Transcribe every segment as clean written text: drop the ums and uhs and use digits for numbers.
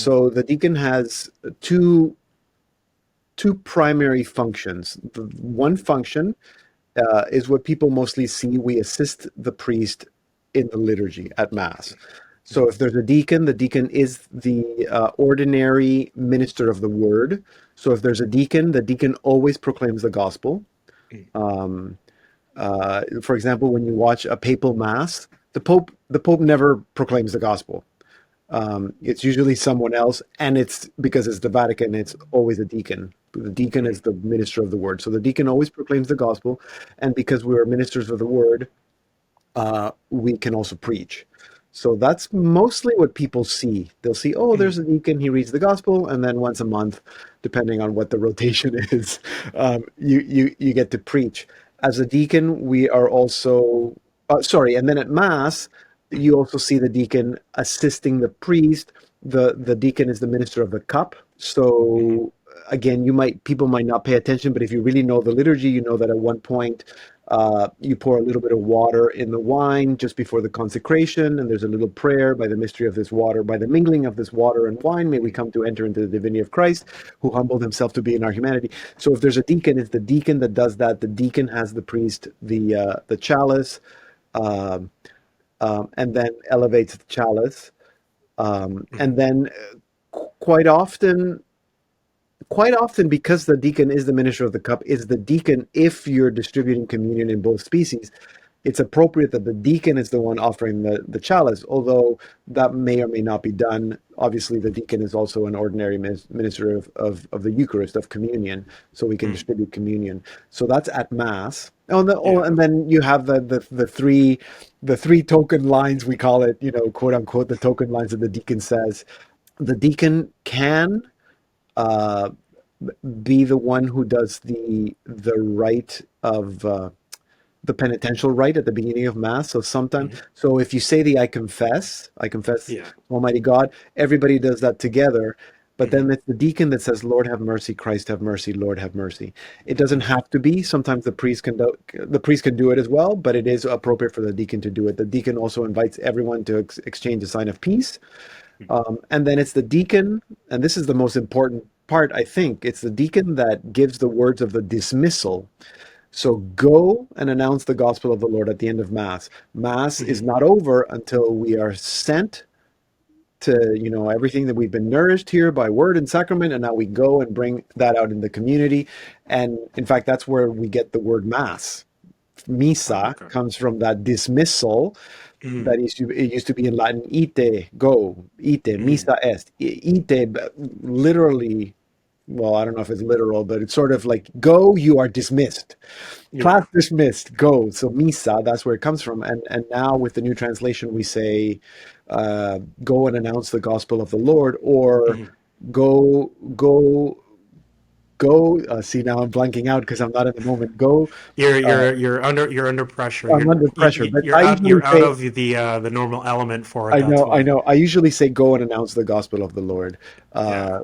So the deacon has two primary functions. The one function is what people mostly see. We assist the priest in the liturgy at Mass. So if there's a deacon, the deacon is the ordinary minister of the word. So if there's a deacon, the deacon always proclaims the gospel. Um, for example, when you watch a papal mass, the Pope never proclaims the gospel. It's usually someone else, and it's because it's the Vatican, it's always a deacon. The deacon is the minister of the word. So the deacon always proclaims the gospel, and because we are ministers of the word, we can also preach. So that's mostly what people see. They'll see, oh, there's a deacon, he reads the gospel, and then once a month, depending on what the rotation is, you get to preach. As a deacon, we are also, and then at Mass, you also see the deacon assisting the priest. The deacon is the minister of the cup. So again, people might not pay attention, but if you really know the liturgy, you know that at one point you pour a little bit of water in the wine just before the consecration, and there's a little prayer: by the mystery of this water, by the mingling of this water and wine, may we come to enter into the divinity of Christ, who humbled himself to be in our humanity. So if there's a deacon, it's the deacon that does that. The deacon has the priest the chalice, and then elevates the chalice, and then quite often, because the deacon is the minister of the cup, is the deacon, if you're distributing communion in both species, it's appropriate that the deacon is the one offering the chalice, although that may or may not be done. Obviously, the deacon is also an ordinary minister of the Eucharist, of communion, so we can distribute communion. So that's at Mass. And then you have the three token lines, we call it, quote unquote, the token lines that the deacon says. The deacon can be the one who does the rite of the penitential rite at the beginning of Mass. So sometimes, so if you say I confess, Almighty God, everybody does that together. But then it's the deacon that says, Lord have mercy, Christ have mercy, Lord have mercy. It doesn't have to be. Sometimes the priest can do it as well, but it is appropriate for the deacon to do it. The deacon also invites everyone to exchange a sign of peace. And then it's the deacon, and this is the most important part, I think. It's the deacon that gives the words of the dismissal. So go and announce the gospel of the Lord at the end of Mass. Mass is not over until we are sent to, everything that we've been nourished here by word and sacrament, and now we go and bring that out in the community. And in fact, that's where we get the word Mass. Missa comes from that dismissal. That it used to be in Latin, ite, go, ite, missa est. Ite, literally, well, I don't know if it's literal, but it's sort of like, go, you are dismissed. Class dismissed, go. So missa, that's where it comes from. And now with the new translation, we say, go and announce the gospel of the Lord, or go. See, now I'm blanking out because I'm not in the moment. Go. You're under pressure. I'm under pressure, but I usually You're out say, of the normal element for it. I That's know, I why. know. I usually say, go and announce the gospel of the Lord. Yeah.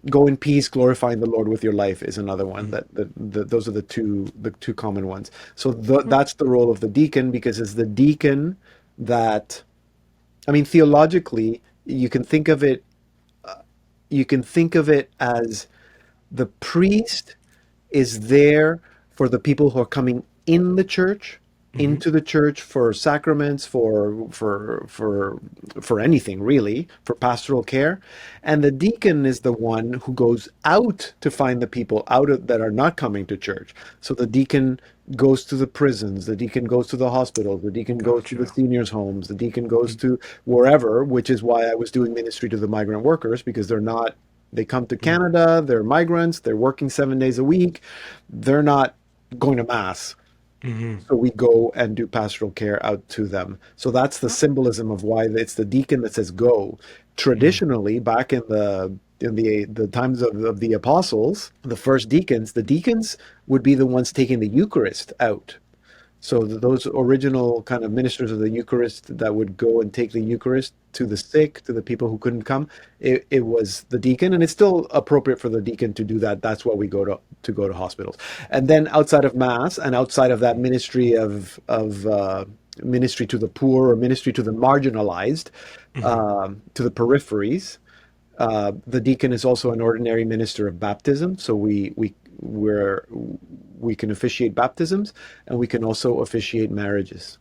Go in peace, glorifying the Lord with your life is another one. Those are the two common ones. So that's the role of the deacon, because it's the deacon that, I mean, theologically, you can think of it. You can think of it as the priest is there for the people who are coming in the church, into the church, for sacraments, for anything really, for pastoral care. And the deacon is the one who goes out to find the people that are not coming to church. So the deacon goes to the prisons, the deacon goes to the hospitals, the deacon goes to the Gotcha. seniors' homes, the deacon goes to wherever, which is why I was doing ministry to the migrant workers, because they come to Canada, they're migrants, they're working 7 days a week, they're not going to Mass. So we go and do pastoral care out to them. So that's the symbolism of why it's the deacon that says go. Traditionally, back in the times of the apostles, the first deacons, the deacons would be the ones taking the Eucharist out. So those original kind of ministers of the Eucharist that would go and take the Eucharist to the sick, to the people who couldn't come, it was the deacon, and it's still appropriate for the deacon to do that. That's why we go to hospitals. And then outside of Mass and outside of that ministry of ministry to the poor or ministry to the marginalized, Hmm. to the peripheries. The deacon is also an ordinary minister of baptism, so we can officiate baptisms, and we can also officiate marriages.